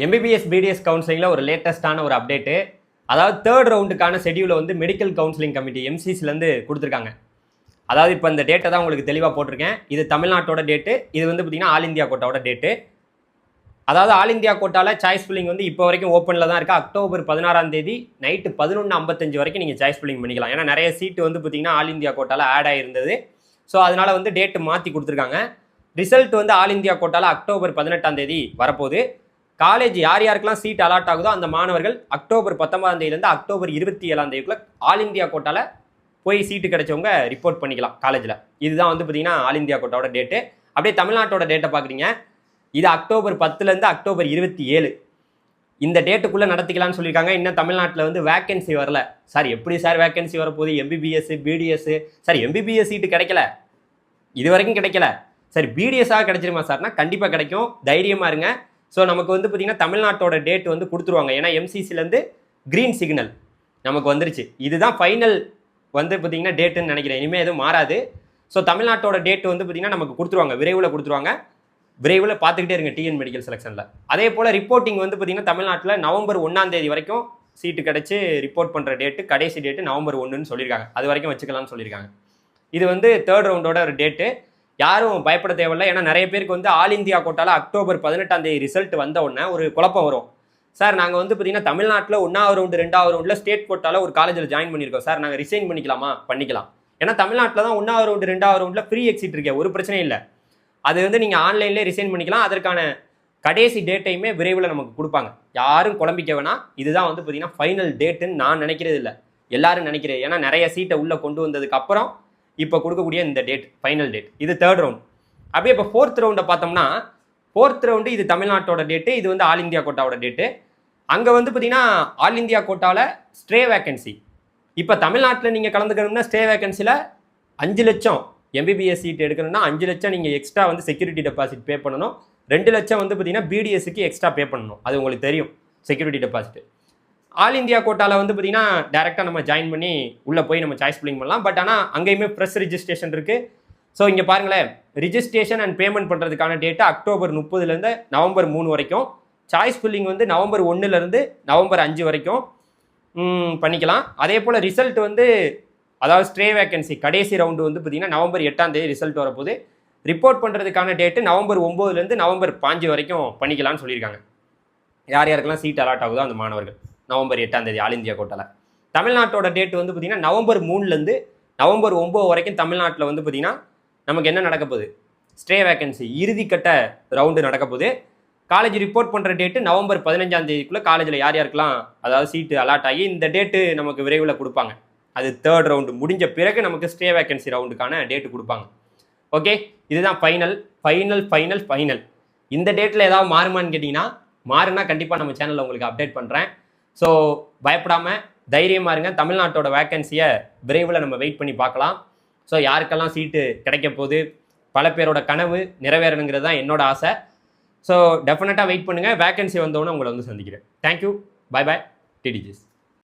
MBBS BDS கவுன்சிலிங்கில் ஒரு லேட்டஸ்டான ஒரு அப்டேட்டு. அதாவது தேர்ட் ரவுண்டுக்கான ஷெடியூலை வந்து மெடிக்கல் கவுன்சிலிங் கமிட்டி எம்சிசிலேருந்து கொடுத்துருக்காங்க. அதாவது இப்போ இந்த டேட்டை தான் உங்களுக்கு தெளிவாக போட்டிருக்கேன். இது தமிழ்நாட்டோட டேட்டு, இது வந்து பார்த்தீங்கன்னா ஆல் இந்தியா கோட்டாவோட டேட்டு. அதாவது ஆல் இந்தியா கோட்டாவில் சாய்ஸ் ஃபில்லிங் வந்து இப்போ வரைக்கும் ஓப்பனில் தான் இருக்குது. அக்டோபர் 16ஆம் தேதி நைட்டு 11:55 வரைக்கும் நீங்கள் சாய்ஸ் ஃபில்லிங் பண்ணிக்கலாம். ஏன்னா நிறைய சீட்டு வந்து பார்த்தீங்கன்னா ஆல் இந்தியா கோட்டாவில் ஆட் ஆகிருந்தது. ஸோ அதனால் வந்து டேட்டு மாற்றி கொடுத்துருக்காங்க. ரிசல்ட் வந்து ஆல் இந்தியா கோட்டாவில் அக்டோபர் 18ஆம் தேதி வரப்போகுது. காலேஜ் யார் யாருக்கெல்லாம் சீட் அலாட் ஆகுதோ அந்த மாணவர்கள் அக்டோபர் 19ஆம் தேதியிலேருந்து அக்டோபர் 27ஆம் தேதிக்குள்ள ஆல் இந்தியா கோட்டாவில் போய் சீட்டு கிடைச்சவங்க ரிப்போர்ட் பண்ணிக்கலாம் காலேஜில். இதுதான் வந்து பார்த்தீங்கன்னா ஆல் இந்தியா கோட்டாவோட டேட்டு. அப்படியே தமிழ்நாட்டோட டேட்டை பார்க்குறீங்க. இது அக்டோபர் 10லேருந்து அக்டோபர் 27 இந்த டேட்டுக்குள்ளே நடத்திக்கலாம்னு சொல்லியிருக்காங்க. இன்னும் தமிழ்நாட்டில் வந்து வேக்கன்சி வரல. சார் எப்படி சார் வேக்கன்சி வரப்போகுது? MBBS BDS sir MBBS seat கிடைக்கல, இது வரைக்கும் கிடைக்கல. சரி பிடிஎஸ்ஸாக கிடைச்சிருமா சார்னா கண்டிப்பாக கிடைக்கும், தைரியமாக இருங்க. ஸோ நமக்கு வந்து பார்த்தீங்கன்னா தமிழ்நாட்டோட டேட் வந்து கொடுத்துருவாங்க. ஏன்னா எம்சிசிலேருந்து க்ரீன் சிக்னல் நமக்கு வந்துருச்சு. இதுதான் ஃபைனல் வந்து பார்த்தீங்கன்னா டேட்டுன்னு நினைக்கிறேன். இனிமேல் எதுவும் மாறாது. ஸோ தமிழ்நாட்டோட டேட் வந்து பார்த்தீங்கன்னா நமக்கு கொடுத்துருவாங்க, விரைவில் கொடுத்துருவாங்க. விரைவில் பார்த்துக்கிட்டே இருங்க டிஎன் மெடிக்கல் செலெக்ஷனில். அதே போல் ரிப்போர்ட்டிங் வந்து பார்த்தீங்கன்னா தமிழ்நாட்டில் நவம்பர் 1ஆம் தேதி வரைக்கும் சீட்டு கிடச்சி ரிப்போர்ட் பண்ணுற டேட்டு, கடைசி டேட்டு நவம்பர் 1ன்னு சொல்லியிருக்காங்க. அது வரைக்கும் வச்சுக்கலாம்னு சொல்லியிருக்காங்க. இது வந்து தேர்ட் ரவுண்டோட ஒரு டேட்டு. யாரும் பயப்பட தேவையில்லை. ஏன்னா நிறைய பேருக்கு வந்து ஆல் இந்தியா கோட்டாவில் அக்டோபர் 18ஆம் தேதி ரிசல்ட் வந்த உடனே ஒரு குழப்பம் வரும். சார் நாங்கள் வந்து பார்த்தீங்கன்னா தமிழ்நாட்டில் 1ஆவது ரவுண்டு 2ஆவது ரவுண்டில் ஸ்டேட் கோட்டாவில் ஒரு காலேஜில் ஜாயின் பண்ணியிருக்கோம் சார், நாங்கள் ரிசைன் பண்ணிக்கலாமா? பண்ணிக்கலாம். ஏன்னா தமிழ்நாட்டில் தான் 1ஆவது ரவுண்டு 2ஆவது ரவுண்டில் ஃப்ரீ எக்ஸிட் இருக்கே, ஒரு பிரச்சனையும் இல்லை. அது வந்து நீங்கள் ஆன்லைன்லேயே ரிசைன் பண்ணிக்கலாம். அதற்கான கடைசி டேட்டையுமே விரைவில் நமக்கு கொடுப்பாங்க. யாரும் குழம்பிக்க வேணாம். இதுதான் வந்து பார்த்தீங்கன்னா ஃபைனல் டேட்டுன்னு நான் நினைக்கிறது இல்லை, எல்லாரும் நினைக்கிறேன். ஏன்னா நிறைய சீட்டை உள்ளே கொண்டு வந்ததுக்கு அப்புறம் இப்போ கொடுக்கக்கூடிய இந்த டேட் ஃபைனல் டேட். இது தேர்ட் ரவுண்ட். அப்படியே இப்போ ஃபோர்த் ரவுண்டை பார்த்தோம்னா, ஃபோர்த் ரவுண்டு இது தமிழ்நாட்டோட டேட்டு, இது வந்து ஆல் இந்தியா கோட்டாவோட டேட்டு. அங்கே வந்து பார்த்தீங்கன்னா ஆல் இந்தியா கோட்டாவில் ஸ்ட்ரே வேக்கன்சி. இப்போ தமிழ்நாட்டில் நீங்கள் கலந்துக்கணும்னா ஸ்ட்ரே வேக்கன்சியில் 5 லட்சம் எம்பிபிஎஸ் சீட் எடுக்கணும்னா 5 லட்சம் நீங்கள் எக்ஸ்ட்ரா வந்து செக்யூரிட்டி டெபாசிட் பே பண்ணணும். 2 லட்சம் வந்து பார்த்தீங்கன்னா பிடிஎஸ்க்கு எக்ஸ்ட்ரா பே பண்ணணும். அது உங்களுக்கு தெரியும், செக்யூரிட்டி டெபாசிட். ஆல் இந்தியா கோட்டாவில் வந்து பார்த்தீங்கன்னா டேரெக்டாக நம்ம ஜாயின் பண்ணி உள்ளே போய் நம்ம சாய்ஸ் ஃபில்லிங் பண்ணலாம். பட் ஆனால் அங்கேயுமே ப்ரெஸ் ரிஜிஸ்ட்ரேஷன் இருக்குது. ஸோ இங்கே பாருங்களேன், ரிஜிஸ்ட்ரேஷன் அண்ட் பேமெண்ட் பண்ணுறதுக்கான டேட்டு அக்டோபர் 30லேருந்து நவம்பர் 3 வரைக்கும். சாய்ஸ் ஃபில்லிங் வந்து நவம்பர் 1லேருந்து நவம்பர் 5 வரைக்கும் பண்ணிக்கலாம். அதே போல் ரிசல்ட் வந்து அதாவது ஸ்ட்ரே வேக்கன்சி கடைசி ரவுண்டு வந்து பார்த்தீங்கன்னா நவம்பர் 8ஆம் தேதி ரிசல்ட் வரப்போது. ரிப்போர்ட் பண்ணுறதுக்கான டேட்டு நவம்பர் 9லேருந்து நவம்பர் 5 வரைக்கும் பண்ணிக்கலாம்னு சொல்லியிருக்காங்க. யார் யாருக்கெல்லாம் சீட் அலாட் ஆகுதோ அந்த மாணவர்கள் நவம்பர் 8ஆம் தேதி ஆல் இந்தியா கோட்டாவில். தமிழ்நாட்டோட டேட் வந்து பார்த்தீங்கன்னா நவம்பர் 3லேருந்து நவம்பர் 9 வரைக்கும் தமிழ்நாட்டில் வந்து பார்த்தீங்கன்னா நமக்கு என்ன நடக்க போகுது? ஸ்ட்ரே வேக்கன்சி இறுதிக்கட்ட ரவுண்டு நடக்க போகுது. காலேஜ் ரிப்போர்ட் பண்ணுற டேட்டு நவம்பர் 15ஆம் தேதிக்குள்ளே காலேஜில் யார் யாருக்கெல்லாம் அதாவது சீட்டு அலாட் ஆகி இந்த டேட்டு நமக்கு விரைவில் கொடுப்பாங்க. அது தேர்ட் ரவுண்டு முடிஞ்ச பிறகு நமக்கு ஸ்ட்ரே வேக்கன்சி ரவுண்டுக்கான டேட்டு கொடுப்பாங்க. ஓகே, இதுதான் ஃபைனல் ஃபைனல் ஃபைனல் ஃபைனல். இந்த டேட்டில் ஏதாவது மாறுமான்னு கேட்டிங்கன்னா, மாறுனா கண்டிப்பாக நம்ம சேனலில் உங்களுக்கு அப்டேட் பண்ணுறேன். ஸோ பயப்படாமல் தைரியமாக இருங்க. தமிழ்நாட்டோட வேக்கன்சியை விரைவில் நம்ம வெயிட் பண்ணி பார்க்கலாம். ஸோ யாருக்கெல்லாம் சீட்டு கிடைக்க போகுது, பல பேரோட கனவு நிறைவேறணுங்கிறது தான் என்னோட ஆசை. ஸோ டெஃபினட்டாக வெயிட் பண்ணுங்கள். வேக்கன்சி வந்தோன்னே உங்களை வந்து சந்திக்கிறேன். Thank you, bye bye, டிடிஜிஸ்.